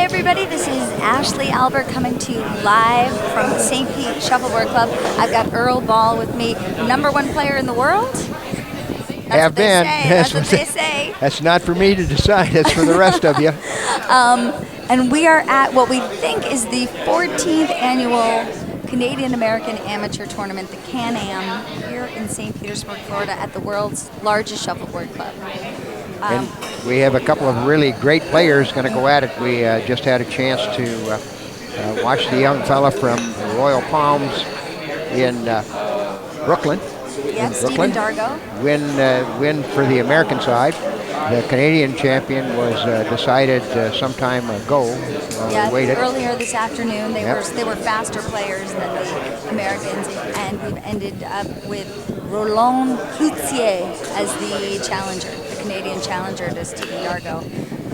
everybody, this is Ashley Albert coming to you live from the St. Pete Shuffleboard Club. I've got Earl Ball with me, #1 player in the world. Have been. That's what they say. That's not for me to decide. That's for the rest of you. And we are at what we think is the 14th annual Canadian-American Amateur Tournament, the Can-Am, here in St. Petersburg, Florida, at the world's largest shuffleboard club. And we have a couple of really great players going to go at it. We just had a chance to watch the young fella from Royal Palms in Brooklyn. Yep, Stephen Dargo. Win for the American side. The Canadian champion was decided some time ago. Yeah, we waited. Earlier this afternoon. They were faster players than the Americans, and we've ended up with Roland Cloutier as the challenger, the Canadian challenger to Stephen Dargo,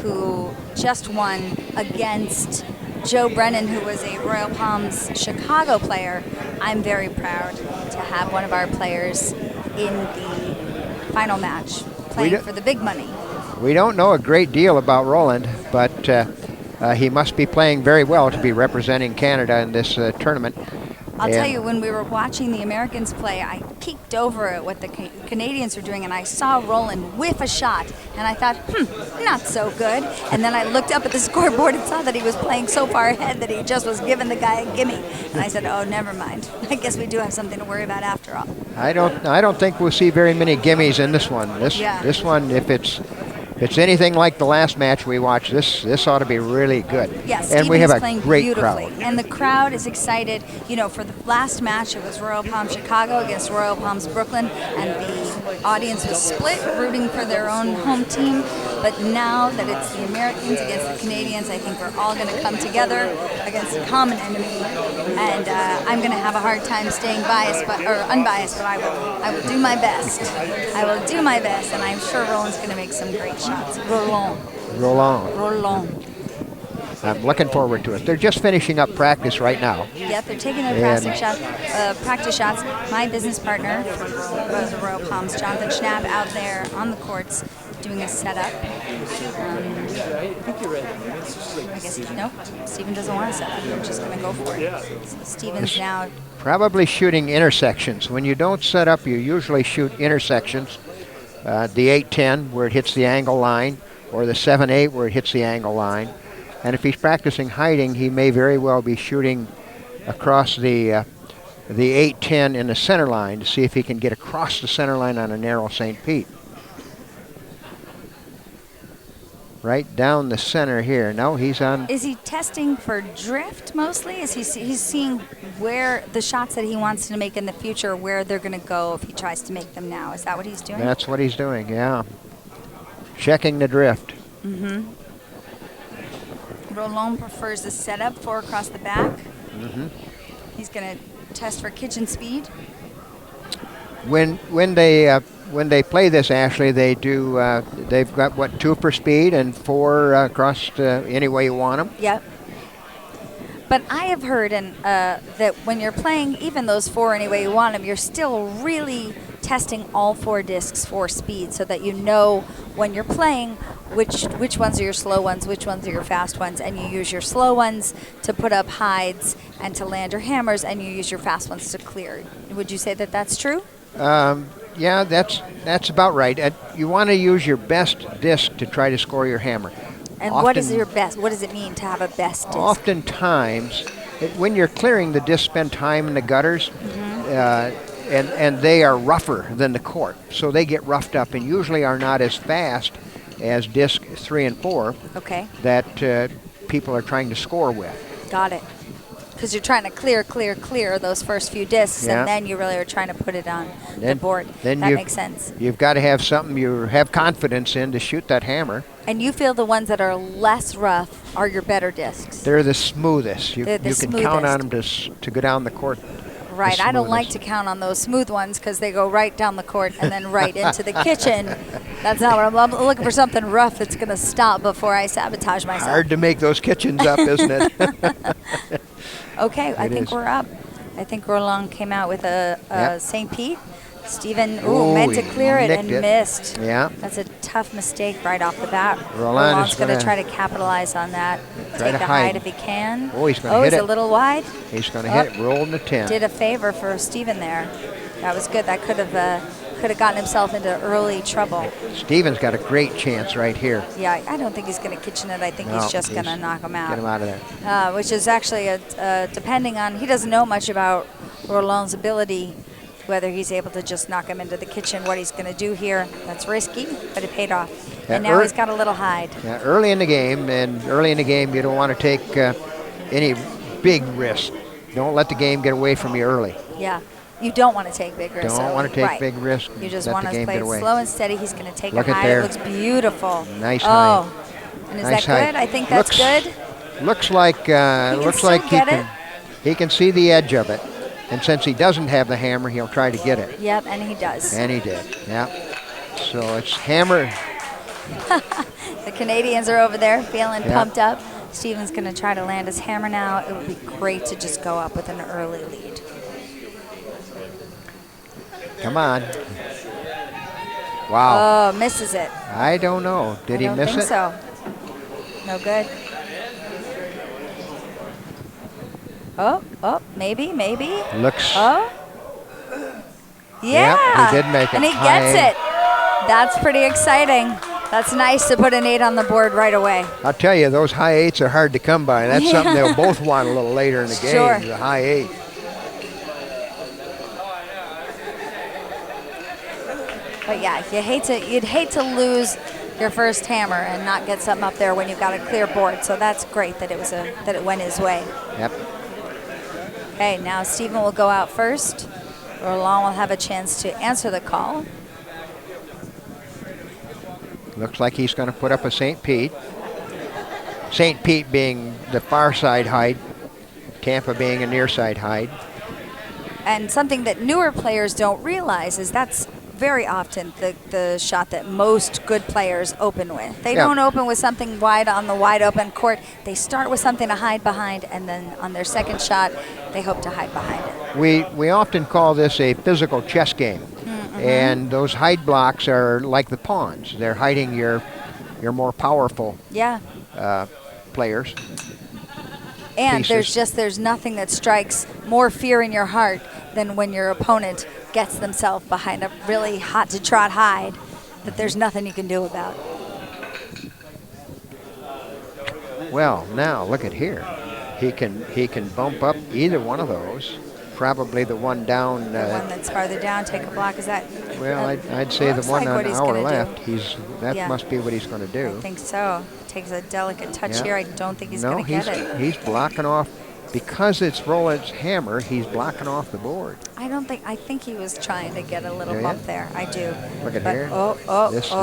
who just won against Joe Brennan, who was a Royal Palms Chicago player. I'm very proud to have one of our players in the final match, playing for the big money. We don't know a great deal about Roland, but he must be playing very well to be representing Canada in this tournament. I'll tell you, when we were watching the Americans play, I peeked over at what the Canadians were doing, and I saw Roland whiff a shot, and I thought, not so good. And then I looked up at the scoreboard and saw that he was playing so far ahead that he just was giving the guy a gimme. And I said, oh, never mind. I guess we do have something to worry about after all. I don't think we'll see very many gimmies in this one. This one, if it's anything like the last match we watched, this ought to be really good. Yes, and we have a playing great beautifully. crowd. And the crowd is excited. You know, for the last match, it was Royal Palms Chicago against Royal Palms Brooklyn, and the audience was split, rooting for their own home team. But now that it's the Americans against the Canadians, I think we're all going to come together against a common enemy. And I'm going to have a hard time staying biased, or unbiased, but I will do my best. I will do my best, and I'm sure Roland's going to make some great shots. Roland. I'm looking forward to it. They're just finishing up practice right now. Yep, they're taking their practice shots. My business partner was the Royal Palms, Jonathan Schnapp, out there on the courts doing a setup. I guess, nope, Stephen doesn't want to set up. We're just going to go for it. So Stephen's now probably shooting intersections. When you don't set up, you usually shoot intersections. The 8-10 where it hits the angle line, or the 7-8 where it hits the angle line. And if he's practicing hiding, he may very well be shooting across the 8-10 in the center line to see if he can get across the center line on a narrow St. Pete. Right down the center here. No, he's on. Is he testing for drift mostly? Is he's seeing where the shots that he wants to make in the future, where they're going to go if he tries to make them now? Is that what he's doing? That's what he's doing, yeah. Checking the drift. Roland prefers the setup, 4 across the back. He's going to test for kitchen speed. When they play this, Ashley, they do. They've got what, 2 for speed and 4 across any way you want them. Yep. But I have heard that when you're playing even those 4 any way you want them, you're still really testing all 4 discs for speed, so that you know when you're playing which ones are your slow ones, which ones are your fast ones, and you use your slow ones to put up hides and to land your hammers, and you use your fast ones to clear. Would you say that that's true? Yeah, that's about right. You want to use your best disc to try to score your hammer. And what is your best? What does it mean to have a best disc? Oftentimes, when you're clearing, the discs spend time in the gutters, and they are rougher than the court, so they get roughed up and usually are not as fast as disc 3 and 4 that people are trying to score with. Got it. Because you're trying to clear those first few discs, and then you really are trying to put it on the board. That makes sense. You've got to have something you have confidence in to shoot that hammer. And you feel the ones that are less rough are your better discs. They're the smoothest. You can count on them to go down the court. Right. I don't like to count on those smooth ones because they go right down the court and then right into the kitchen. That's not what I'm looking for. Something rough that's going to stop before I sabotage myself. Hard to make those kitchens up, isn't it? Okay, I think we're up. I think Roland came out with a St. Pete. Stephen, Ooh, meant to he clear it and nicked it. missed. Yeah. That's a tough mistake right off the bat. Roland's Roland's going to try to capitalize on that. try Take to the hide. hide if he can. Oh, he's going to hit he's it. a little wide. He's going to hit it. Rolled in the 10. Did a favor for Stephen there. That was good. That could have gotten himself into early trouble. Stephen's got a great chance right here. Yeah, I don't think he's going to kitchen it. I think No, he's just going to knock him out. Get him out of there. Which is actually, depending on, he doesn't know much about Roland's ability, whether he's able to just knock him into the kitchen, what he's going to do here. That's risky, but it paid off. Yeah, And now he's got a little hide. Yeah, early in the game, you don't want to take any big risk. Don't let the game get away from you early. Yeah, you don't want to take big risks. Don't want to take big risks. You just let want the to game play get it away. slow and steady. He's going to take Look a at hide. there. It looks beautiful. Nice hide. And is Nice that hide. good? I think that's good. Looks like he can see the edge of it. And since he doesn't have the hammer, he'll try to get it. Yep, and he does. And he did. Yeah. So it's hammer. The Canadians are over there feeling Yeah. pumped up. Stephen's going to try to land his hammer now. It would be great to just go up with an early lead. Come on. Wow. Oh, misses it. I don't know. Did he miss I don't think it? so. No good. Oh, maybe. Looks. Oh. Yeah. Yep, he did make it. And he High gets eight. it. That's pretty exciting. That's nice to put an 8 on the board right away. I'll tell you, those high 8s are hard to come by. That's something they'll both want a little later in the game. Sure. The high 8. But yeah, you'd hate to lose your first hammer and not get something up there when you've got a clear board. So that's great that it went his way. Yep. Okay, now Stephen will go out first. Roland will have a chance to answer the call. Looks like he's going to put up a St. Pete. St. Pete being the far side hide, Tampa being a near side hide. And something that newer players don't realize is that's very often the shot that most good players open with. They don't open with something wide on the wide open court. They start with something to hide behind, and then on their second shot, they hope to hide behind it. We often call this a physical chess game. And those hide blocks are like the pawns. They're hiding your more powerful players. And pieces. there's nothing that strikes more fear in your heart than when your opponent gets themselves behind a really hot to trot hide that there's nothing you can do about. Well, now look at here. He can bump up either one of those. Probably the one down. The one that's farther down, take a block. Is that? Well, I'd say the looks one like on what he's our gonna left. do. That must be what he's going to do. I think so. Takes a delicate touch here. I don't think he's no, going to get it. He's blocking off. Because it's Roland's hammer, he's blocking off the board. I think he was trying to get a little Do bump ya? there. I do. Look at But- here. Oh, This. oh.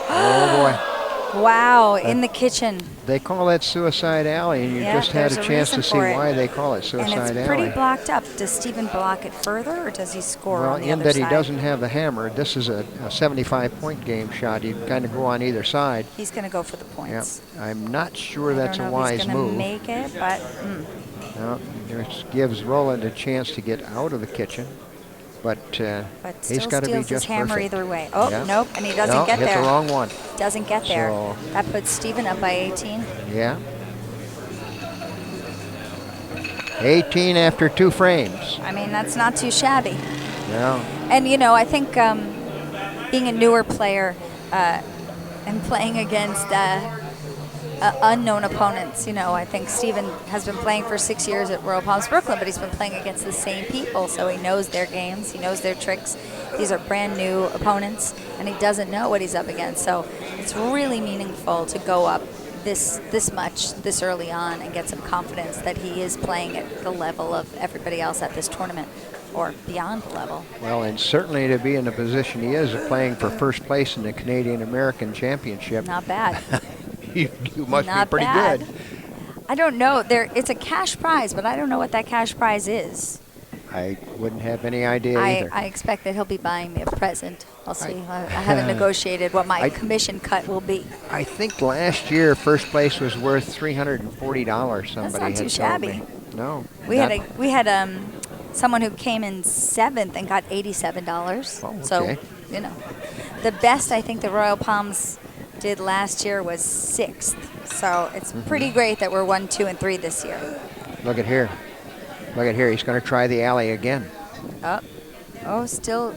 Oh boy. Wow, in the kitchen. They call that Suicide Alley, and you Yeah, just had there's a a chance to reason see for it. why they call it And Suicide it's pretty Alley. blocked up. Does Stephen block it further, or does he score Well, on the in other that side? he doesn't have the hammer, this is a 75-point game shot. You kind of go on either side. He's going to go for the Yep. points. I'm not sure that's I a don't know if wise he's gonna move. make it, but No, this gives Roland a chance to get out of the kitchen, but he's still got to be steals his just hammer perfect. either way. Oh, Yeah. nope, and he doesn't No, get hit there. the wrong one. Doesn't get there. So- That puts Stephen up by 18. Yeah. 18 after 2 frames. I mean, that's not too shabby. No. And, I think being a newer player and playing against unknown opponents, I think Stephen has been playing for 6 years at Royal Palms Brooklyn, but he's been playing against the same people, so he knows their games, he knows their tricks. These are brand new opponents, and he doesn't know what he's up against. So it's really meaningful to go up this much this early on and get some confidence that he is playing at the level of everybody else at this tournament, or beyond the level. Well, and certainly to be in the position he is of playing for first place in the Canadian American Championship, Not bad. you must Not be pretty bad. good. I don't know. It's a cash prize, but I don't know what that cash prize is. I wouldn't have any idea either. I expect that he'll be buying me a present. I'll see. I haven't negotiated what my commission cut will be. I think last year first place was worth $340. Somebody That's not had too told shabby. me. No. We had someone who came in 7th and got $87. Oh, okay. So, you know, the best I think the Royal Palms did last year was 6th. So it's pretty great that we're 1, 2, and 3 this year. Look at here. Look at here. He's going to try the alley again. Oh, still.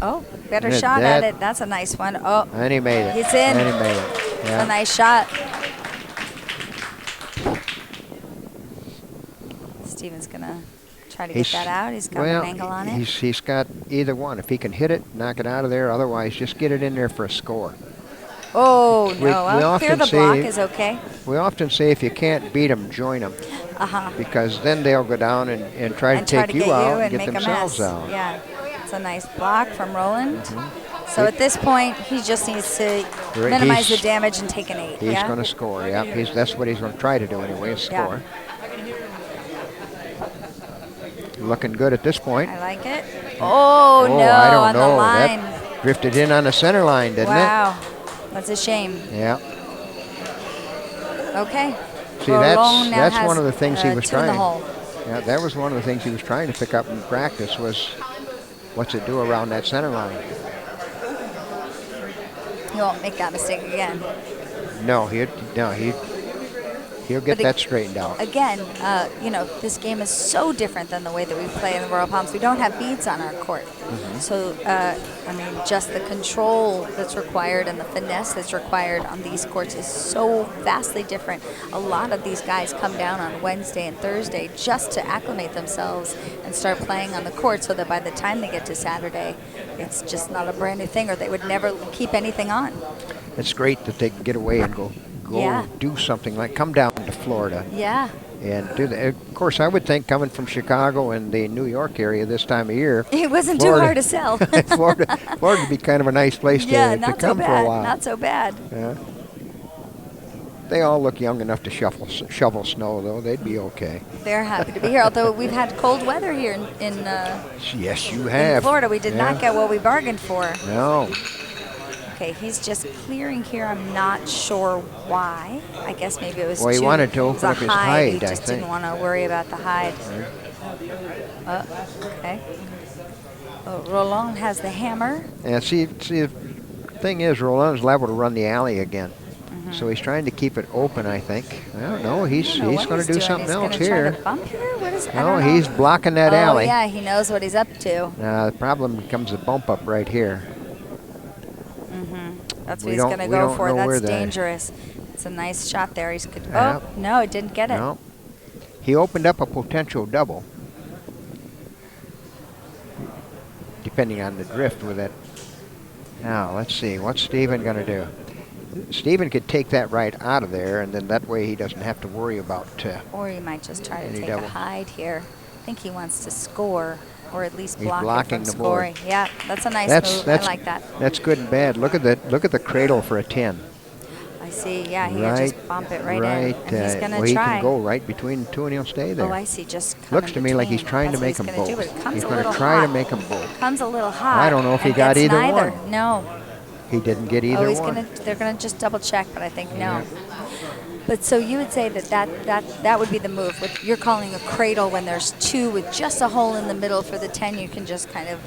Oh, better Yeah, shot that- at it. That's a nice one. Oh, And he made it. he's in. And he made it. It's Yeah. a nice shot. Stephen's going to try to get that out. He's got an angle on it. He's got either one. If he can hit it, knock it out of there. Otherwise, just get it in there for a score. Oh, We- no. we Well, clear often the block say- is okay. We often say if you can't beat them, join them. Uh-huh. Because then they'll go down and try to take you get out you and get make a themselves mess. out. Yeah. It's a nice block from Roland. So at this point, he just needs to minimize the damage and take an 8. He's going to score, yeah. That's what he's going to try to do anyway, is Yeah. score. Looking good at this point. I like it. Oh, no, I don't on know. the line. That drifted in on the center line, didn't Wow. That's a shame. it? Yeah. Okay. See, Roland now that's has, one of the things he was 2 in the trying. hole. Yeah, that was one of the things he was trying to pick up in practice was what's it do around that center line. He won't make that mistake again. No, he'll get But that straightened out. Again, you know, this game is so different than the way that we play in the Royal Palms. We don't have beads on our court. So, I mean, just the control that's required and the finesse that's required on these courts is so vastly different. A lot of these guys come down on Wednesday and Thursday just to acclimate themselves and start playing on the court so that by the time they get to Saturday, it's just not a brand new thing or they would never keep anything on. It's great that they can get away and go Yeah. do something like come down to Florida Yeah. and do that. Of course, I would think coming from Chicago and the New York area this time of year, It wasn't Florida- too hard to sell. Florida would be kind of a nice place Yeah, to not come so for a bad. while. Not so bad. Yeah. They all look young enough to shovel snow, though. They'd be okay. They're happy to be here, although we've had cold weather here in Yes, you in have. Florida. We did Yeah. not get what we bargained for. No. Okay, he's just clearing here. I'm not sure why. I guess maybe it was Well, he too- wanted to it was open a up his He hide, I just think. didn't want to worry about the hide. Okay. Oh, Roland has the hammer. And see, the thing is, Roland's liable to run the alley again. So he's trying to keep it open, I think. I don't know. He's I don't know what going to do doing. something He's else gonna here. Try to bump here? What is, I No, don't know. he's blocking that Oh, alley. yeah, he knows what he's up to. The problem becomes the bump up right here. That's We what he's don't- going to we go don't for. know where That's the- dangerous. It's a nice shot there. He's good. Yep. Oh, no, it didn't get it. No. He opened up a potential double. Depending on the drift with it. Now, let's see. What's Stephen going to do? Stephen could take that right out of there, and then that way he doesn't have to worry about Or he might just try to Any take double. a hide here. I think he wants to score, or at least He's block it blocking from the board. scoring. Yeah, that's a nice That's- move. that's- I like that. That's good and bad. Look at the cradle for a 10. I see. Yeah, he can just bump it right in. And he's going well, to he try. can go right between two and he'll stay there. Oh, I see. Just come Looks in to me like he's between. trying That's to make them what he's gonna both. do, but it comes He's a going little to try to hot. make them both. Comes a little hot. I don't know if he and got gets either neither. one. No. He didn't get either Oh, one. they're gonna just double check, but I think no. But so you would say that would be the move. What you're calling a cradle when there's two with just a hole in the middle for the 10, you can just kind of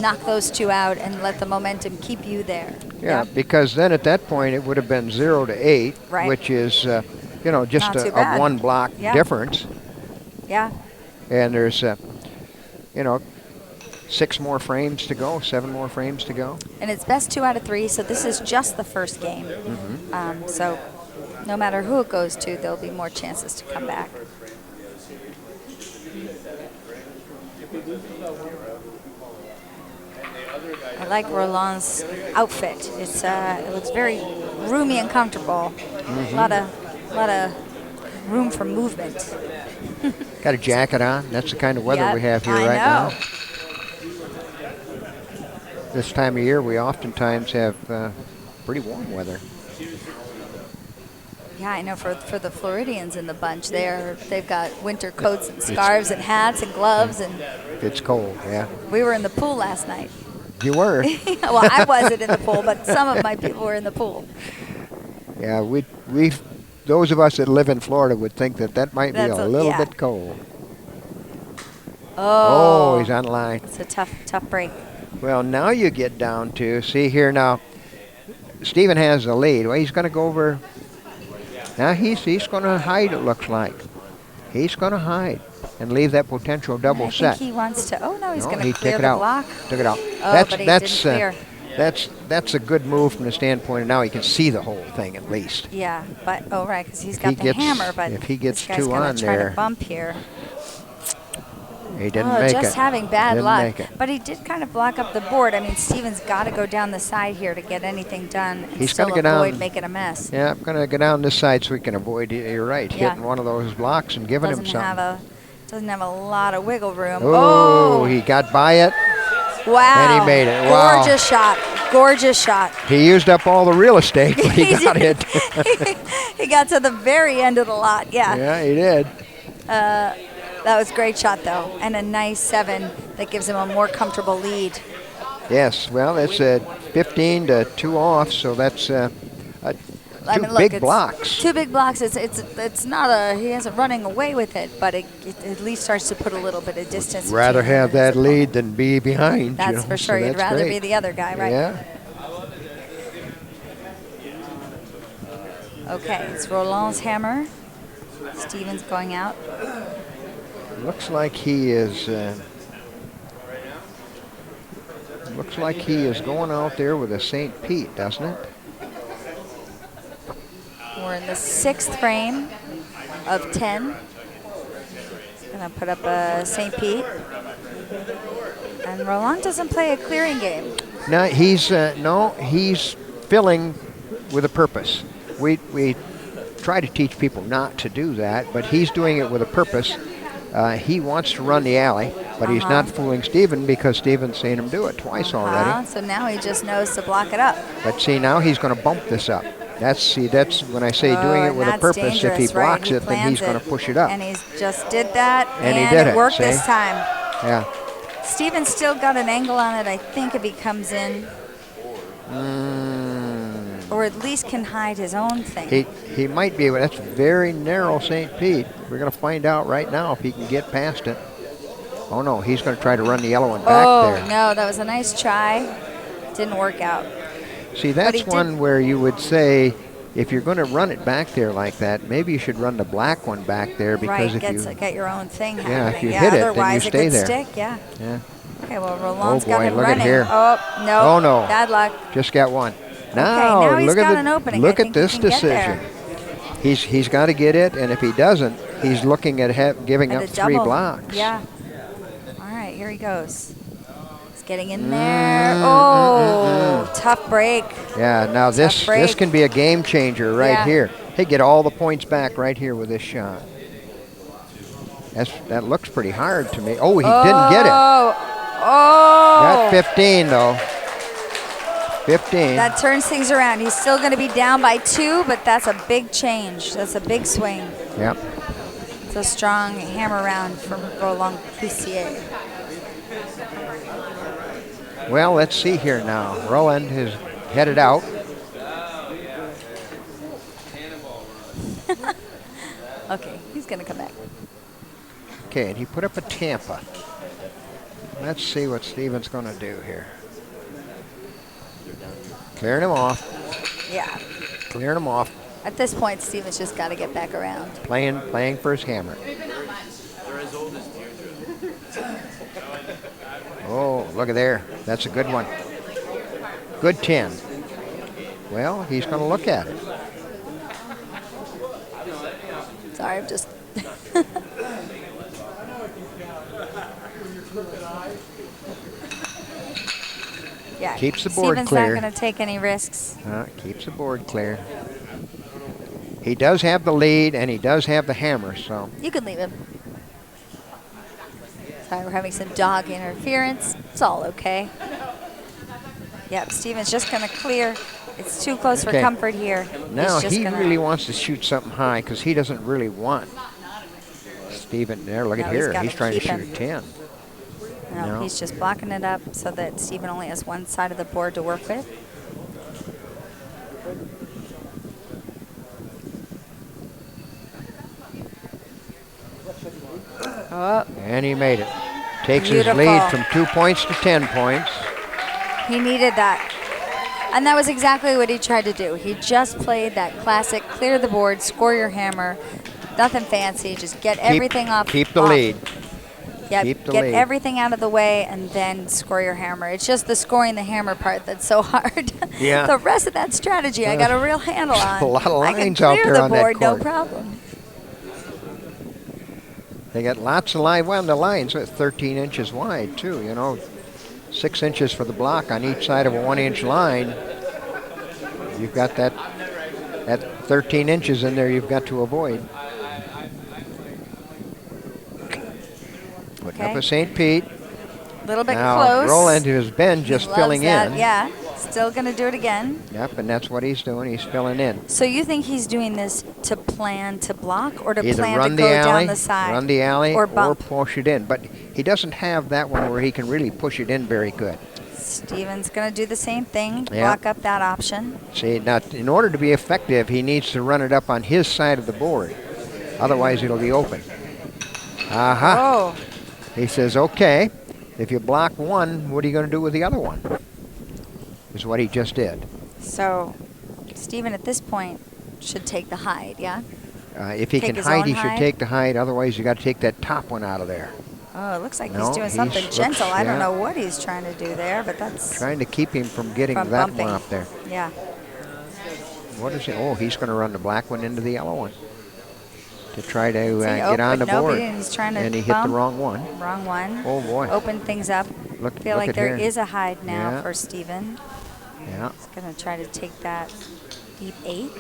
knock those two out and let the momentum keep you there. Yeah, because then at that point it would have been 0 to 8, Right. which is just Not too a bad. one block Yeah. difference. Yeah. And there's 6 more frames to go, 7 more frames to go. And it's best 2 out of 3, so this is just the first game. So no matter who it goes to, there'll be more chances to come back. I like Roland's outfit. It looks very roomy and comfortable. A lot of room for movement. Got a jacket on. That's the kind of weather Yep, we have here I right know. now. This time of year, we oftentimes have pretty warm weather. Yeah, I know. For the Floridians in the bunch, they've got winter coats and scarves and hats and gloves, and It's cold, yeah. we were in the pool last night. You were. Well, I wasn't in the pool, but some of my people were in the pool. Yeah, we those of us that live in Florida would think that might be That's a little yeah. bit cold. Oh, he's on line. It's a tough break. Well, now you get down to, see here now, Stephen has the lead. Well, he's going to go over. Now he's going to hide, it looks like. He's going to hide and leave that potential double set. I think he wants to. Oh, no, he's going to he clear took it the out. block. Took it out. Oh, but he didn't clear. That's a good move from the standpoint of now he can see the whole thing at least. Yeah, but, oh, right, because he's got the hammer. But if he gets this guy's two on try there. to bump here. He didn't make it. Just having bad luck. Make it. But he did kind of block up the board. I mean, Stephen's got to go down the side here to get anything done and He's still avoid down, making a mess. Yeah, I'm going to go down this side so we can avoid, you're right, hitting one of those blocks and giving him something. Doesn't have a lot of wiggle room. Oh, he got by it. Wow. And he made it. Wow. Gorgeous shot. Gorgeous shot. He used up all the real estate, but he got it. He got to the very end of the lot, yeah. Yeah, he did. That was a great shot, though, and a nice 7 that gives him a more comfortable lead. Yes, well, it's 15 to 2 off, so that's two big blocks. 2 big blocks. It's not a, he isn't running away with it, but it at least starts to put a little bit of distance. Rather have that lead than be behind. That's for sure. You'd rather be the other guy, right? Yeah. Okay, it's Roland's hammer. Stephen's going out. Looks like he is. Looks like he is going out there with a St. Pete, doesn't it? We're in the 6th frame of 10. Gonna put up a St. Pete. And Roland doesn't play a clearing game. No, he's filling with a purpose. We try to teach people not to do that, but he's doing it with a purpose. He wants to run the alley, but he's not fooling Stephen because Stephen's seen him do it twice already. So now he just knows to block it up. But see, now he's going to bump this up. That's when I say doing it with a purpose. If he blocks it, then he's going to push it up. And he just did that, and he did it worked see? this time. Yeah. Stephen's still got an angle on it, I think, if he comes in. Or at least can hide his own thing. He might be able. That's very narrow St. Pete. We're going to find out right now if he can get past it. Oh, no, he's going to try to run the yellow one back there. Oh, no, that was a nice try. Didn't work out. See, that's one where you would say, if you're going to run it back there like that, maybe you should run the black one back there because if you get your own thing happening. Yeah, if you hit it, then you stay there. Stick, yeah. Yeah. Okay, well, Roland's got him look running. At here. Oh, no. Oh, no. Bad luck. Just got one. Now he's got an opening. Look at this decision. He's got to get it, and if he doesn't, he's looking at giving up 3 blocks. Yeah. All right, here he goes. He's getting in there. Oh, tough break. Yeah, now this can be a game changer right here. Hey, get all the points back right here with this shot. That looks pretty hard to me. Oh, he didn't get it. Oh. Got 15, though. 15. That turns things around. He's still going to be down by 2, but that's a big change. That's a big swing. Yep. It's a strong hammer round from Roland Cloutier. Well, let's see here now. Roland is headed out. Okay, he's going to come back. Okay, and he put up a Tampa. Let's see what Stephen's going to do here. Clearing him off. Yeah. Clearing him off. At this point, Stephen's just got to get back around. Playing for his hammer. Oh, look at there. That's a good one. Good 10. Well, he's going to look at it. Sorry, I'm just... Yeah, keeps the board Stephen's clear. Not going to take any risks. Keeps the board clear. He does have the lead, and he does have the hammer, so. You can leave him. Sorry, we're having some dog interference. It's all okay. Yep, Stephen's just going to clear. It's too close for comfort here. Now he really wants to shoot something high because he doesn't really want Stephen there. Look at here. He's trying to shoot 10. No, he's just blocking it up so that Stephen only has one side of the board to work with. And he made it. Takes his lead from 2 points to 10 points. He needed that. And that was exactly what he tried to do. He just played that classic, clear the board, score your hammer. Nothing fancy, just get everything off. Keep the lead. Yeah, Keep the get lead. everything out of the way and then score your hammer. It's just the scoring the hammer part that's so hard. Yeah. The rest of that strategy, I got a real handle on. A lot of I can lines out clear there the on that board, no court. problem. They got lots of line. Well, the line's 13 inches wide, too, you know. 6 inches for the block on each side of a 1 inch line. You've got that 13 inches in there you've got to avoid. Putting up a St. Pete. A little bit now, close. Roland has been just filling in. Yeah, still going to do it again. Yep, and that's what he's doing. He's filling in. So you think he's doing this to plan to block or to Either plan run to the go alley, down the side? run the alley, or bump. push it in. But he doesn't have that one where he can really push it in very good. Steven's going to do the same thing, Yeah. block up that option. See, now, in order to be effective, he needs to run it up on his side of the board. Otherwise, it'll be open. Aha. Oh, He says, okay, if you block one, what are you going to do with the other one? Is what he just did. so Steven at this point should take the hide, yeah? If he Take can his hide, own he should hide? take the hide. Otherwise, you got to take that top one out of there. Oh, it looks like No, he's doing something looks- gentle. I don't yeah. know what he's trying to do there, but that's Trying to keep him from getting from that bumping. one up there. Yeah. What is he? Oh, he's going to run the black one into the yellow one to try to See, get on the nope, board. he's trying to And he hit the bump. wrong one. Wrong one. Oh, boy. Open things up. Look, Feel look like at there here. is a hide now Yeah. for Steven. Yeah. He's going to try to take that deep 8.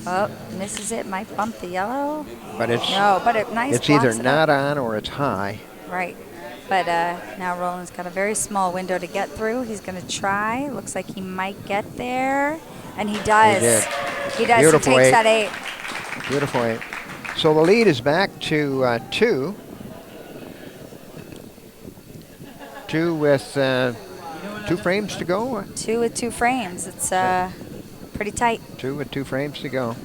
Oh, misses it. Might bump the yellow. But it's No, but it nice. it's either blocks it not up. on or it's high. Right. But now Roland's got a very small window to get through. He's going to try. Looks like he might get there. And he does. He did. He does. Beautiful He takes eight. that 8. Beautiful 8. So the lead is back to 2. 2 with 2 frames to go. 2 with 2 frames. It's pretty tight. 2 with 2 frames to go.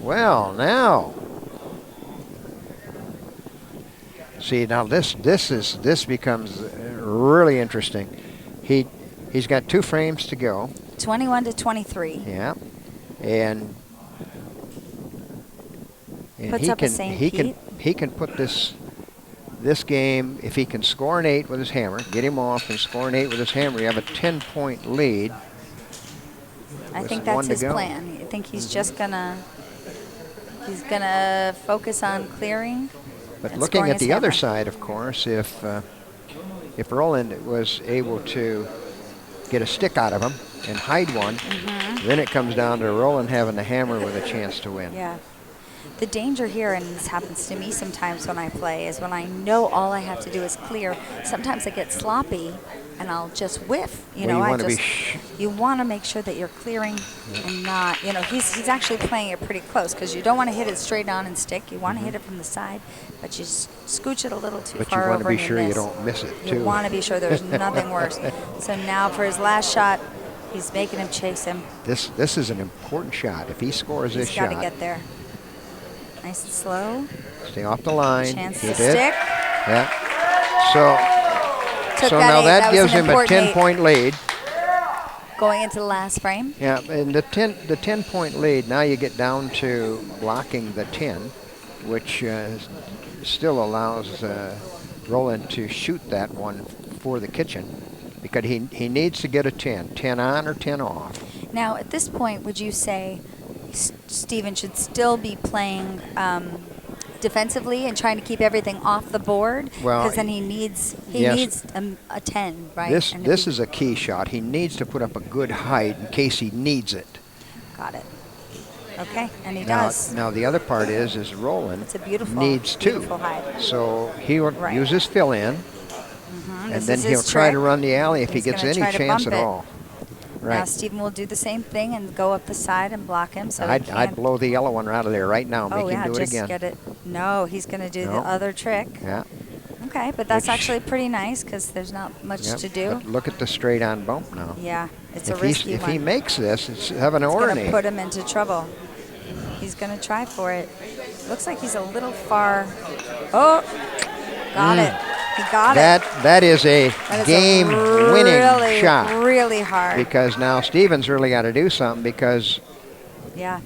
Well, now. See, now this becomes really interesting. He's got 2 frames to go. 21 to 23. Yeah, and Puts he up a can St. he can put this game, if he can score an 8 with his hammer, get him off and score an 8 with his hammer, you have a 10-point lead. I with think one that's to his go. plan. I think he's just gonna focus on clearing. But and looking scoring at his the other hammer. side, of course, if Roland was able to get a stick out of him and hide one, then it comes down to Roland having the hammer with a chance to win. Yeah. The danger here, and this happens to me sometimes when I play, is when I know all I have to do is clear. Sometimes I get sloppy, and I'll just whiff. Well, you wanna be you want to make sure that you're clearing and not. He's actually playing it pretty close because you don't want to hit it straight on and stick. You want to hit it from the side, but you scooch it a little too But you far want to over be and sure you miss. don't miss it, You too. want to be sure there's nothing worse. So now for his last shot, he's making him chase him. This is an important shot. If he scores this He's got shot, to get there. Nice and slow. stay off the line. Chance He to did. stick. Yeah. So Took so that now 8. that was gives an him a important 8. 10-point lead. Going into the last frame. Yeah, and the 10-point lead. Now you get down to blocking the 10, which still allows Roland to shoot that one for the kitchen, because he needs to get a 10 on or 10 off. Now, at this point, would you say Steven should still be playing defensively and trying to keep everything off the board? Well, because then he needs yes. a 10, right? This And if this he- is a key shot. He needs to put up a good hide in case he needs it. Got it. Okay, and he Now, does. now the other part is Roland It's a beautiful, needs 2. beautiful hide. So he will Right. use his fill in, and This then is he'll his try to trick. run the alley if He's he gets gonna any try to chance bump at it. all. Now Right. Steven will do the same thing and go up the side and block him. So he I'd can't. blow the yellow one out of there right now. Make Oh him yeah, do it just again. get it. No, he's going to do the No. other trick. Yeah. Okay, but that's Which- actually pretty nice because there's not much Yep, to do. but look at the straight on bump now. Yeah, it's a If, risky if one. he makes this, it's heaven It's or going to earth. put him into trouble. He's going to try for it. Looks like he's a little far. Oh, got it. He got it. That is a That is game-winning really, shot. really hard. Because now Stephen's really got to do something because Yeah.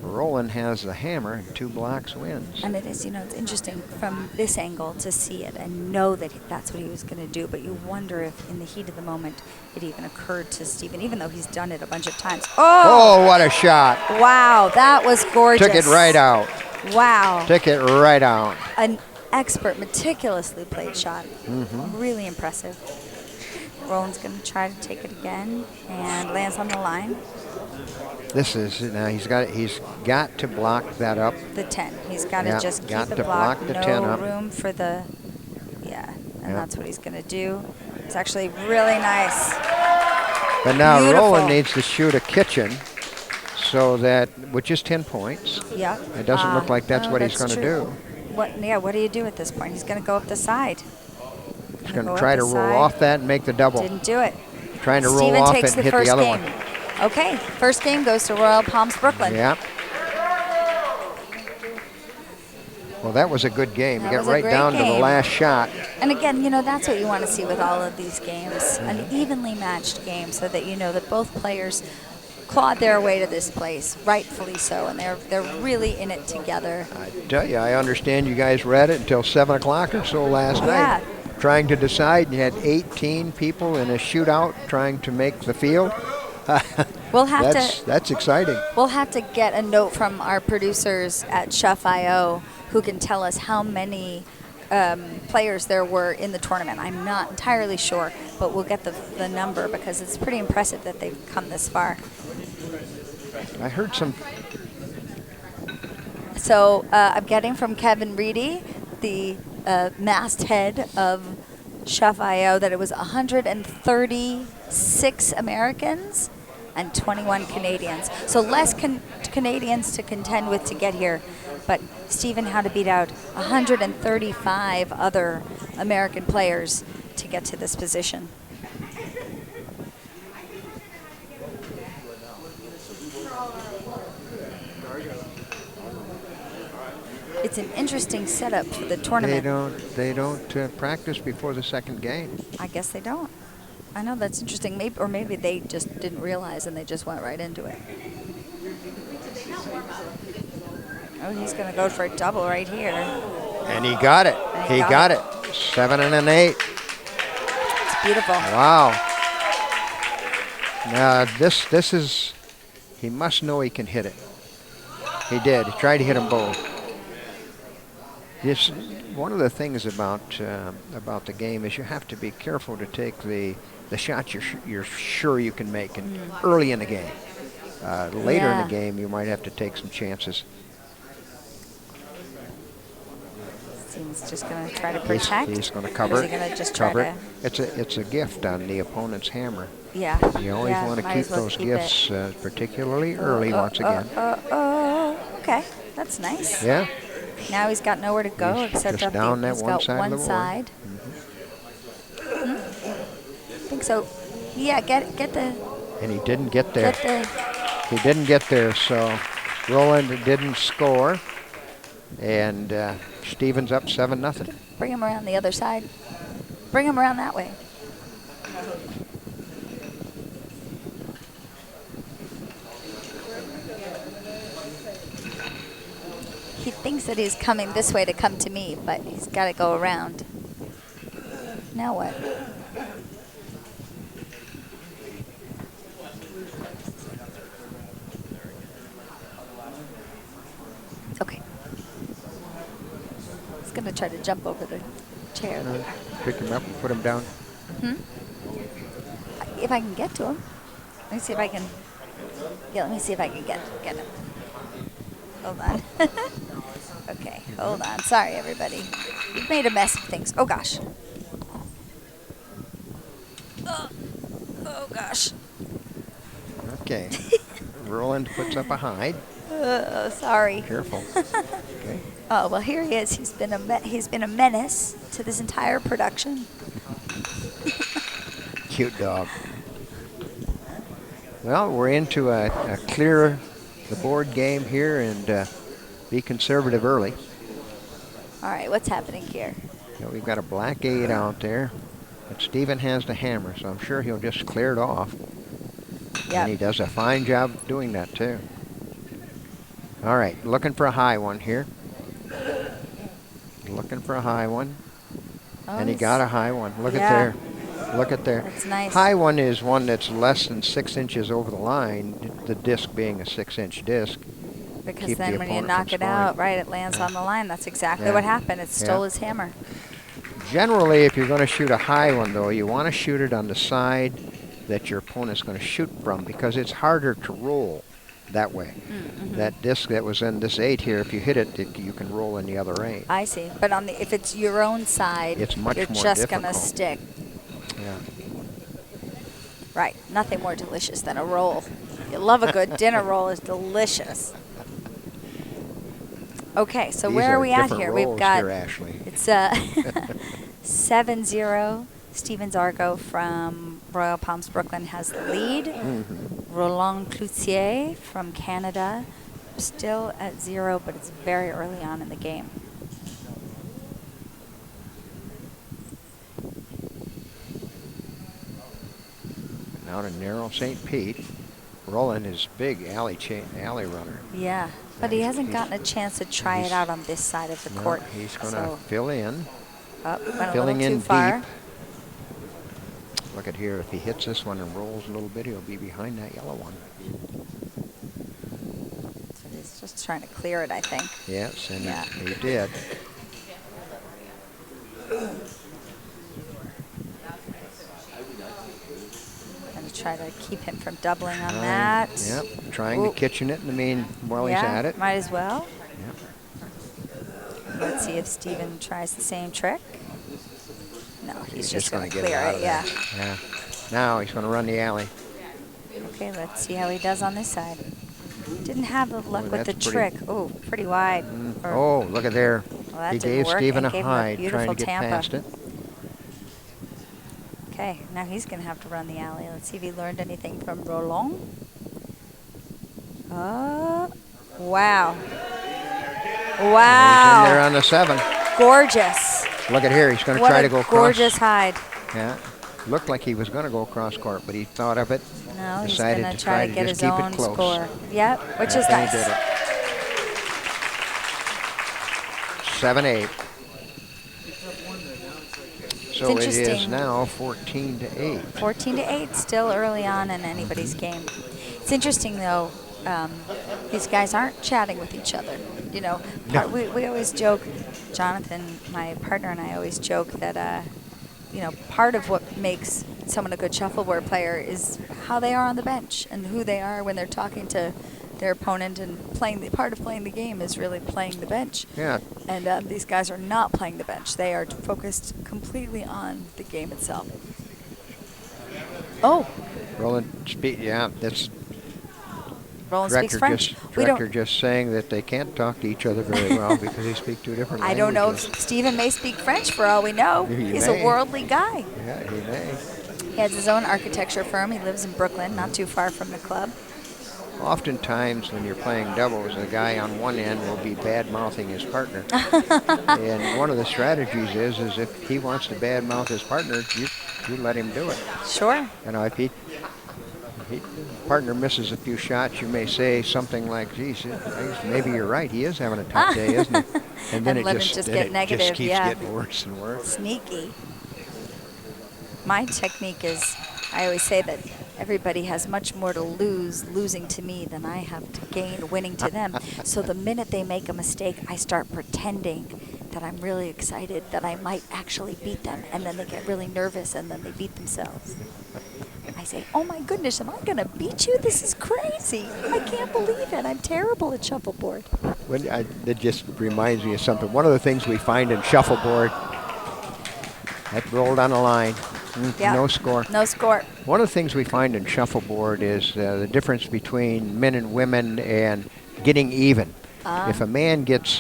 Roland has the hammer and 2 blocks wins. And it is, it's interesting from this angle to see it and know that that's what he was going to do. But you wonder if in the heat of the moment it even occurred to Stephen, even though he's done it a bunch of times. Oh, what a shot. Wow, that was gorgeous. Took it right out. Wow. Took it right out. An expert, meticulously played shot. Really impressive. Roland's going to try to take it again and lands on the line. This is now he's got to block that up. The 10. He's got to Yeah, just keep got it to blocked. block the No 10 up. room for the, and Yeah. that's what he's going to do. It's actually really nice. But now Beautiful. Roland needs to shoot a kitchen, so that with just 10 points. Yeah. It doesn't look like that's what he's going to true. do. What do you do at this point? He's going to go up the side. He's going to try to roll off that and make the double. Didn't do it. Trying to roll Stephen off takes it and the hit first the other game. one. Okay, first game goes to Royal Palms, Brooklyn. Yeah. Well, that was a good game. That You was got a right great down to the game. last shot. And again, that's what you want to see with all of these games, an evenly matched game, so that you know that both players clawed their way to this place, rightfully so, and they're really in it together. I tell you, I understand you guys were at it until 7 o'clock or so last night, trying to decide. And you had 18 people in a shootout trying to make the field. We'll have That's exciting. We'll have to get a note from our producers at Shuff.io who can tell us how many players there were in the tournament. I'm not entirely sure, but we'll get the number because it's pretty impressive that they've come this far. I heard some. So I'm getting from Kevin Reedy, the masthead of Shuff.io, that it was 136 Americans and 21 Canadians. So less Canadians to contend with to get here, but Stephen had to beat out 135 other American players to get to this position. It's an interesting setup for the tournament. They don't practice before the second game. I guess they don't. I know, that's interesting. Maybe they just didn't realize and they just went right into it. Oh, he's going to go for a double right here. And he got it. He got it. 7 and an 8. It's beautiful. Wow. Now this is. He must know he can hit it. He did. He tried to hit them both. This one of the things about the game is you have to be careful to take the shots you're sure you can make early in the game. Later in the game, you might have to take some chances. He's just going to try to protect. He's going to cover. Or is he going to just cover try it. It's a gift on the opponent's hammer. Yeah. You always want to keep those gifts, particularly early. Once again. Okay, that's nice. Yeah. Now he's got nowhere to go except just up down that he's one got side one of the side. I think so. Yeah, get the. And he didn't get there. Get the. He didn't get there, so Roland didn't score, and Stephen's up 7-0. Bring him around the other side. Bring him around that way. He thinks that he's coming this way to come to me, but he's got to go around. Now what? Okay. He's going to try to jump over the chair. Pick him up and put him down. If I can get to him. Let me see if I can. Yeah, let me see if I can get him. Hold on. Okay, hold on. Sorry, everybody. We've made a mess of things. Oh, gosh. Oh gosh. Okay. Roland puts up a hide. Sorry. Careful. Okay. Oh, well, here he is. He's been a menace to this entire production. Cute dog. Well, we're into a clear the board game here and be conservative early. All right, what's happening here? Now we've got a black 8 out there, but Stephen has the hammer, so I'm sure he'll just clear it off. Yeah. And he does a fine job of doing that too. All right, looking for a high one here. Looking for a high one. Oh, And he got a high one. Look at there. Look at there. That's nice. High one is one that's less than 6 inches over the line, the disc being a 6-inch disc. Because then when you knock it out, right, it lands on the line. That's exactly what happened. It stole his hammer. Generally, if you're going to shoot a high one, though, you want to shoot it on the side that your opponent's going to shoot from because it's harder to roll that way. That disc that was in this 8 here, if you hit it, you can roll in the other 8. I see. But on the if it's your own side, it's much you're more just going to stick. Yeah. Right. Nothing more delicious than a roll. You love a good dinner roll. It's delicious. Okay, so where are we at here? We've got here, Ashley. It's 7-0. Stephen Dargo from Royal Palms, Brooklyn has the lead. Roland Cloutier from Canada still at 0, but it's very early on in the game. Now to narrow St. Pete. Roland is big alley runner. Yeah, but he hasn't gotten a chance to try it out on this side of the court. He's going to fill in. Filling in too far. Deep. Look at here. If he hits this one and rolls a little bit, he'll be behind that yellow one. So he's just trying to clear it, I think. Yes, and he did. Going to try to keep him from doubling on that. Yep, trying to kitchen it in the mean while he's at it. Might as well. Yep. Let's see if Stephen tries the same trick. No, he's just going to get clear it, yeah. Now he's going to run the alley. Okay, let's see how he does on this side. Didn't have the luck with the trick. Oh, pretty wide. Oh, look at there. Well, he gave Stephen a high trying to get tampa. past it. Okay, now he's going to have to run the alley. Let's see if he learned anything from Roland. Oh, wow. Wow. He's in there on the 7. Gorgeous. Look at here. He's going to try to go across. Gorgeous hide. Yeah. Looked like he was going to go across court, but he thought of it. No, he's decided going to try to get just his keep own it close. score. Yep, which is nice. He did it. 7-8. So it is now 14-8. 14-8, still early on in anybody's game. It's interesting, though. These guys aren't chatting with each other. You know, we always joke, Jonathan, my partner, and I always joke that, you know, part of what makes someone a good shuffleboard player is how they are on the bench and who they are when they're talking to their opponent, and part of playing the game is really playing the bench. Yeah. And these guys are not playing the bench. They are focused completely on the game itself. Oh. Roland, that's Roland speaks French. Director just saying that they can't talk to each other very well because they speak 2 different languages. I don't know if Stephen may speak French for all we know. He's a worldly guy. Yeah, he may. He has his own architecture firm. He lives in Brooklyn, not too far from the club. Oftentimes when you're playing doubles, the guy on one end will be bad-mouthing his partner. And one of the strategies is if he wants to bad-mouth his partner, you let him do it. Sure. You know, if partner misses a few shots, you may say something like, geez, maybe you're right. He is having a tough day, isn't he? And then it just keeps getting worse and worse. Sneaky. My technique is, I always say that everybody has much more to losing to me than I have to gain winning to them. So the minute they make a mistake, I start pretending that I'm really excited that I might actually beat them. And then they get really nervous and then they beat themselves. I say, oh my goodness, am I going to beat you? This is crazy. I can't believe it. I'm terrible at shuffleboard. That just reminds me of something. One of the things we find in shuffleboard, that rolled on the line. No score. No score. One of the things we find in shuffleboard is the difference between men and women and getting even. If a man gets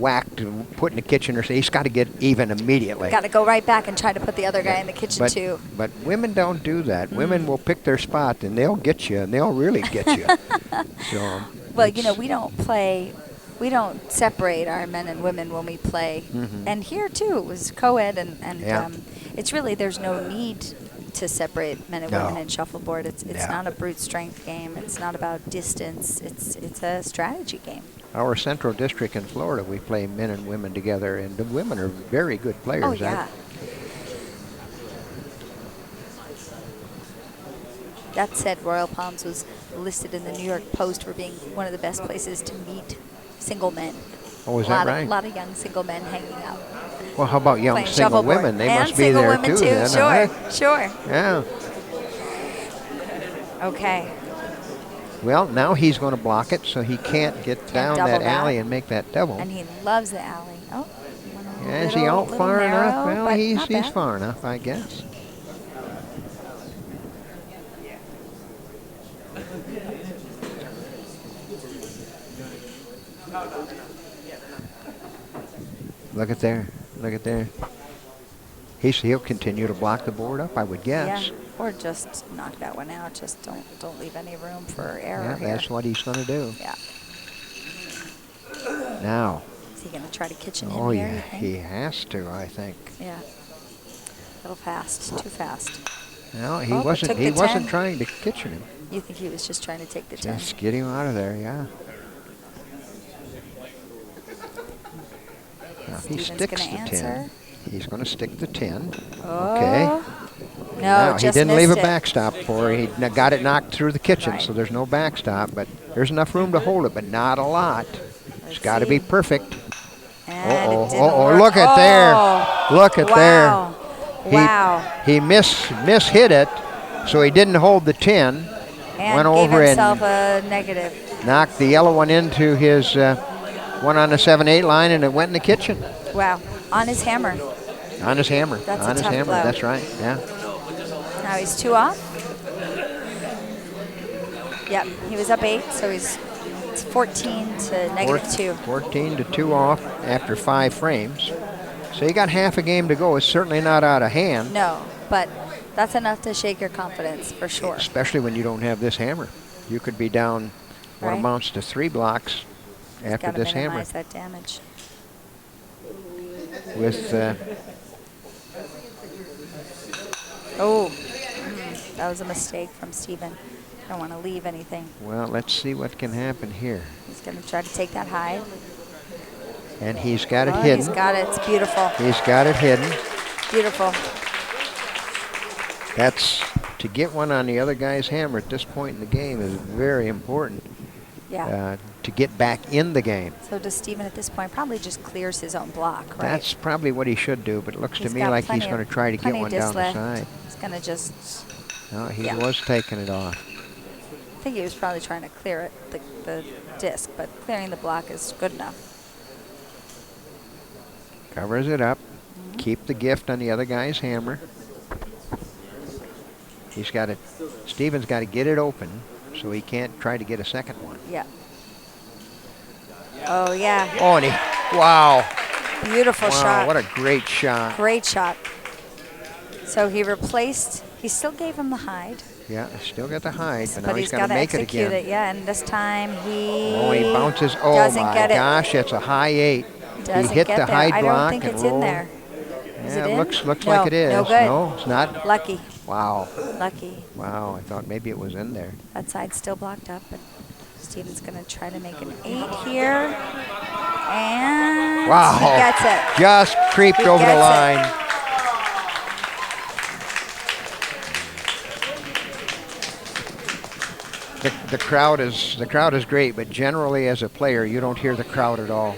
whacked and put in the kitchen or something. He's got to get even immediately. Got to go right back and try to put the other guy in the kitchen too. But women don't do that. Women will pick their spot and they'll get you, and they'll really get you. So, well, you know, we don't separate our men and women when we play. And here too, it was co-ed, and it's really, there's no need to separate men and women in shuffleboard. It's not a brute strength game. It's not about distance. It's a strategy game. Our Central District in Florida, we play men and women together, and the women are very good players. Oh, yeah. That said, Royal Palms was listed in the New York Post for being one of the best places to meet single men. Oh, is that right? A lot of young single men hanging out. Well, how about young Playing single shuffleboard. women? They and must be there women too. Then, Sure, huh? sure. Yeah. Okay. Well, now he's going to block it, so he can't get down that alley and make that double. And he loves the alley. Oh. Is he out far enough? Well, he's bad. far enough, I guess. Look at there. Look at there. He'll continue to block the board up, I would guess. Yeah, or just knock that one out. Just don't leave any room for error. Yeah, here. that's what he's going to do. Yeah. Now. Is he going to try to kitchen Oh, in here? yeah, he has to, I think. Yeah. A little fast, too fast. No, he wasn't trying to kitchen him. You think he was just trying to take the 10? Just get him out of there, yeah. Now, if he sticks the 10, he's going to stick the 10. Oh. Okay. No, now, just he didn't leave a missed it. backstop for it. He got it knocked through the kitchen, Right. so there's no backstop. But there's enough room to hold it, but not a lot. It's got to be perfect. Uh-oh. Look at there. Look at there. Wow. He mishit it, so he didn't hold the 10. And went gave over himself and a negative. knocked the yellow one into his one on the 7-8 line, and it went in the kitchen. Wow. On his hammer. On his hammer. That's on a his tough hammer. blow. That's right. Yeah. Now he's 2 off. Yep, he was up 8, so it's 14 to negative 2. 14 to 2 off after 5 frames. So you got half a game to go. It's certainly not out of hand. No, but that's enough to shake your confidence for sure. Especially when you don't have this hammer. You could be down what Right. amounts to 3 blocks after this hammer. Minimize that damage. With that was a mistake from Stephen. Don't want to leave anything. well, let's see what can happen here. He's going to try to take that high. And he's got it hidden. He's got it. It's beautiful. He's got it hidden. Beautiful. That's to get one on the other guy's hammer at this point in the game is very important. Yeah. To get back in the game. So does Stephen at this point probably just clears his own block, right? That's probably what he should do, but it looks He's to me got like he's plenty going of- to try to get plenty one disc down the left. side. He's going to just, No, he Yeah. was taking it off. I think he was probably trying to clear it, the disc, but clearing the block is good enough. Covers it up. Keep the gift on the other guy's hammer. He's got it. Stephen's got to get it open so he can't try to get a second one. Yeah. Oh, yeah. Oh, and wow. Beautiful Wow, shot. what a great shot. Great shot. So he replaced, he still gave him the hide, Yeah, still got the hide, but now but he's he's got got to to make it execute again. it. Yeah, and this time he Oh, he bounces. Oh, doesn't my get it. gosh, it's a high 8. Doesn't he hit get the there. hide I block don't think and it's in rolled. there. Is Yeah, it in? looks No, like it is. no good. No, it's not. Lucky, Wow. lucky. Wow, I thought maybe it was in there. That side's still blocked up, but Stephen's going to try to make an 8 here. And Wow. he gets it. Just creeped He over the gets it. line. The crowd is great, but generally as a player, you don't hear the crowd at all.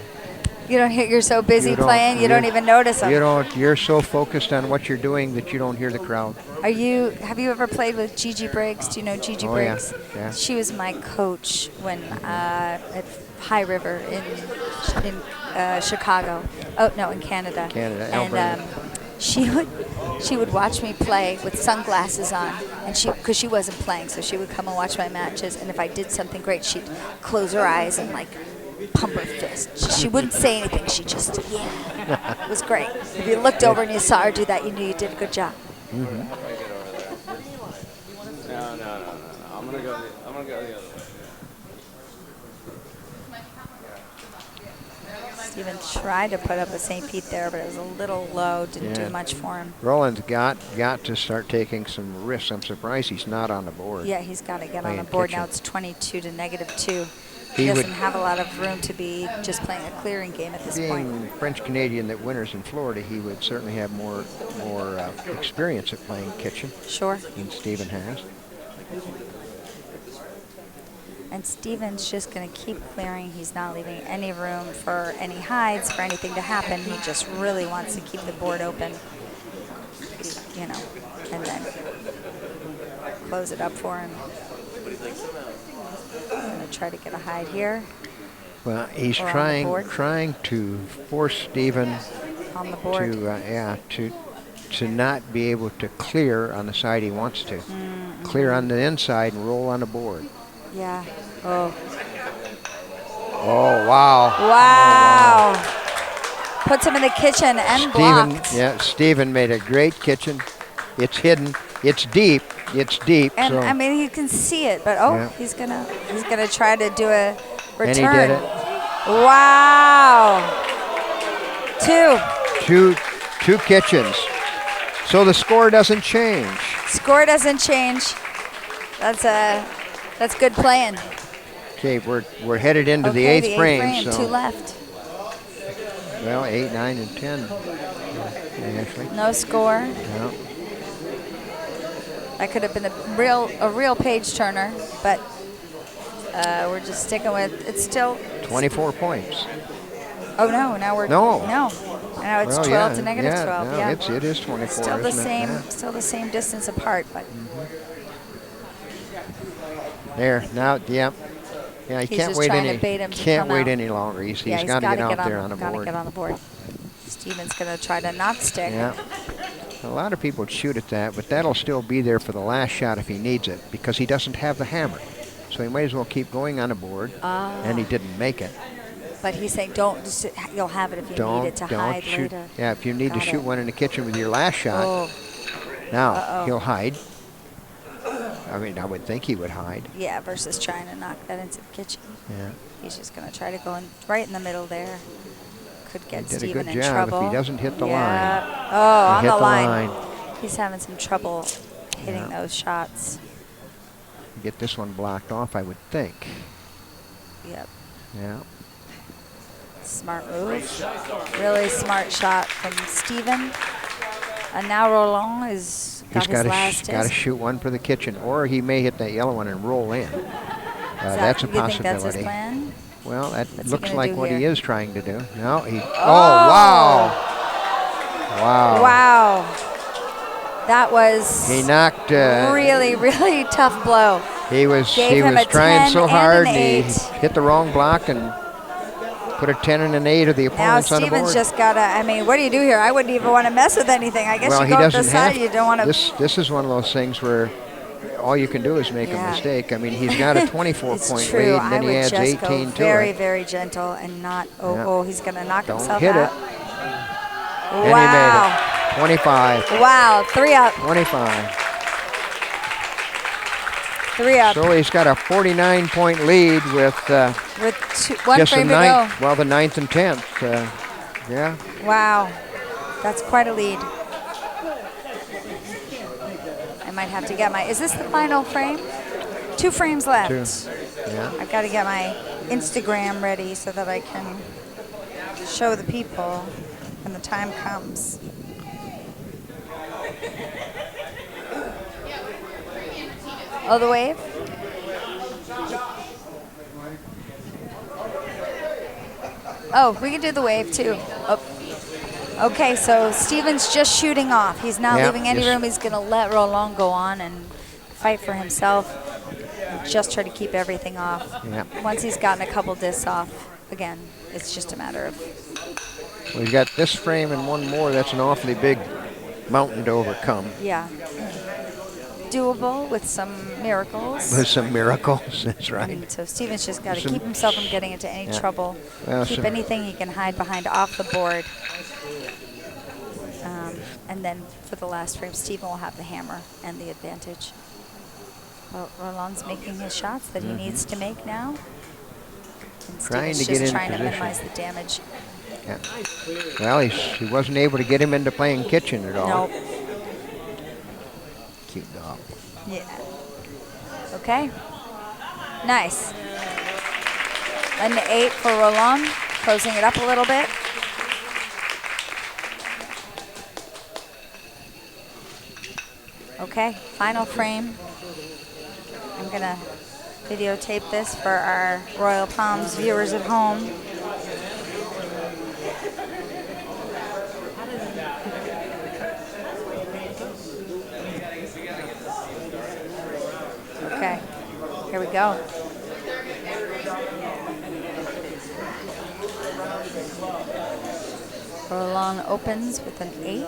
You don't hear, you're so busy You don't- playing, you don't even notice them. You're so focused on what you're doing that you don't hear the crowd. Have you ever played with Gigi Briggs? Do you know Gigi Oh, yeah. Briggs? Yeah. She was my coach when at High River in Chicago. Oh no, in Canada. Canada, And Alberta. she would watch me play with sunglasses on, and because she wasn't playing, so she would come and watch my matches. And if I did something great, she'd close her eyes and like pump her fist. She wouldn't say anything. She just, yeah. It was great. If you looked over and you saw her do that, you knew you did a good job. No. I'm gonna go the other way. Stephen tried to put up a St. Pete there, but it was a little low. Didn't do much for him. Roland's got to start taking some risks. I'm surprised he's not on the board. Yeah, he's got to get on the board now. It's 22 to -2. He doesn't have a lot of room to be just playing a clearing game at this point. Being French-Canadian that winters in Florida, he would certainly have more experience at playing kitchen. Sure. Than Stephen has. And Stephen's just going to keep clearing. He's not leaving any room for any hides, for anything to happen. He just really wants to keep the board open, you know, and then close it up for him. I'm going to try to get a hide here. Well, he's trying to force Stephen on the board to not be able to clear on the side he wants to. Clear on the inside and roll on the board. Yeah. Oh. Oh, wow. Wow. Puts him in the kitchen and blocked. Yeah, Stephen made a great kitchen. It's hidden. It's deep. It's deep. And so. I mean, you can see it, but he's gonna try to do a return. And he did it. Wow. Two kitchens. So the score doesn't change. Score doesn't change. That's good playing. Okay, we're headed into the eighth frame. So. 2 left. Well, 8, 9, and 10. Actually. No score. No. That could have been a real page turner, but we're just sticking with it's still 24 points. Oh no! Now we're no. Now it's 12 to -12. No, yeah, it is 24. Still the same. Yeah. Still the same distance apart, but. There now, yeah. He can't wait any. Can't wait any longer. He's got to get out there on the board. Got to get on the board. Stephen's going to try to not stick. Yeah. A lot of people shoot at that, but that'll still be there for the last shot if he needs it, because he doesn't have the hammer. So he might as well keep going on the board, and he didn't make it. But he's saying, you'll have it if you need it to hide shoot. later. Yeah, if you need to shoot one in the kitchen with your last shot, now he'll hide. I mean, I would think he would hide. Yeah, versus trying to knock that into the kitchen. Yeah. He's just going to try to go right in the middle there. Could get Stephen in trouble. He did a good job if he doesn't hit the line. Oh, on the line. He's having some trouble hitting those shots. Get this one blocked off, I would think. Yep. Yeah. Smart move. Really smart shot from Stephen. And now Roland is got his last got to shoot one for the kitchen, or he may hit that yellow one and roll in. That's a possibility. You think that's his plan? Well, that looks like what he is trying to do. No, he. Oh, wow! Wow! Wow! That was. He knocked. Really, really tough blow. He was trying so hard, and he hit the wrong block and put a 10 and an 8 of the opponents on the board. Now Stephen's just got to, I mean, what do you do here? I wouldn't even want to mess with anything. I guess you go up the side, you don't want to. This is one of those things where all you can do is make a mistake. I mean, he's got a 24-point lead, and then he adds 18 to it. Very, very gentle and not, he's going to knock himself hit out. It. And he made it. 25. Wow, 3 up. 25. 3 up. So he's got a 49-point lead with one frame to go. Well, the 9th and 10th. Yeah. Wow, that's quite a lead. I might have to get my. Is this the final frame? 2 frames left. 2. Yeah. I've got to get my Instagram ready so that I can show the people when the time comes. Oh, the wave? Oh, we can do the wave too. Oh. Okay, so Stephen's just shooting off. He's not leaving any room. He's going to let Roland go on and fight for himself and just try to keep everything off. Yeah. Once he's gotten a couple discs off, again, it's just a matter of. We've got this frame and one more. That's an awfully big mountain to overcome. Yeah. doable with some miracles. With some miracles, that's right. And so Stephen's just got to keep himself from getting into any trouble. Well, keep anything he can hide behind off the board. And then for the last frame, Stephen will have the hammer and the advantage. Well, Roland's making his shots that he needs to make now. And Trying Stephen's to get just in trying to position. minimize the damage. Yeah. Well, he wasn't able to get him into playing kitchen at all. Nope. Cute dog. Yeah. Okay. Nice. An 8 for Roland, closing it up a little bit. Okay, final frame. I'm gonna videotape this for our Royal Palms viewers at home. Okay, here we go. Roland opens with an 8.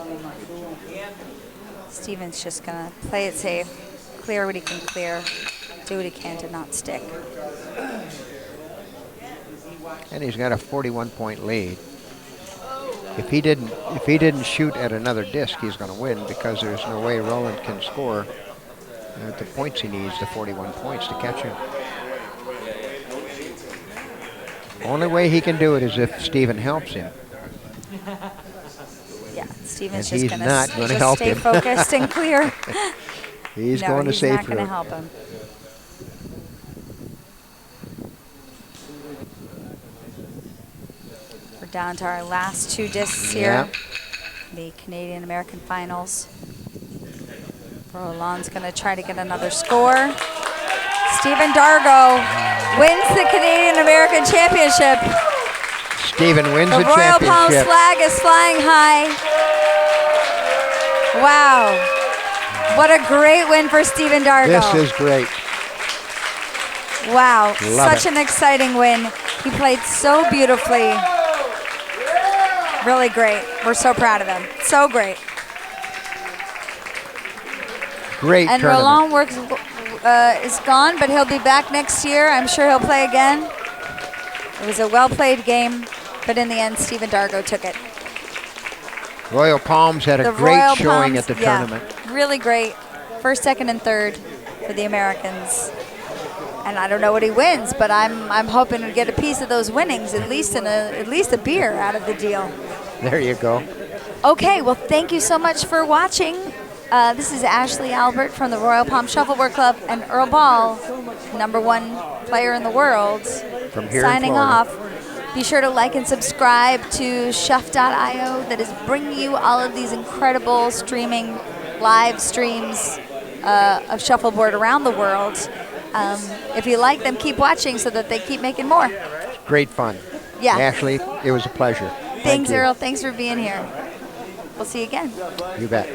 Stephen's just gonna play it safe, clear what he can clear, do what he can to not stick. And he's got a 41-point lead. If he didn't shoot at another disc, he's going to win because there's no way Roland can score at the points he needs, the 41 points to catch him. Only way he can do it is if Stephen helps him. Yeah, Stephen's And just he's not gonna gonna help stay him. focused and clear. He's No, going to he's save not through gonna it. help him. We're down to our last 2 discs Yeah. here. The Canadian-American finals. Roland's gonna try to get another score. Stephen Dargo wins the Canadian-American Championship. Stephen wins The the Royal Palms championship. flag is flying high. Wow. What a great win for Stephen Dargo. This is great. Wow, Love such it. an exciting win. He played so beautifully. Really great. We're so proud of him. So great. Great And tournament. Roland is gone, but he'll be back next year. I'm sure he'll play again. It was a well-played game, but in the end, Stephen Dargo took it. Royal Palms had a The great Royal showing Palms, at the yeah, tournament. really great. First, second, and third for the Americans. And I don't know what he wins, but I'm hoping to get a piece of those winnings, at least a beer out of the deal. There you go. Okay, well, thank you so much for watching. This is Ashley Albert from the Royal Palm Shuffleboard Club and Earl Ball, #1 player in the world, From here in signing Florida. off. Be sure to like and subscribe to shuff.io that is bringing you all of these incredible streaming live streams of shuffleboard around the world. If you like them, keep watching so that they keep making more. Great fun. Yeah. Ashley, it was a pleasure. Thank Thanks, you. Earl. Thanks for being here. We'll see you again. You bet.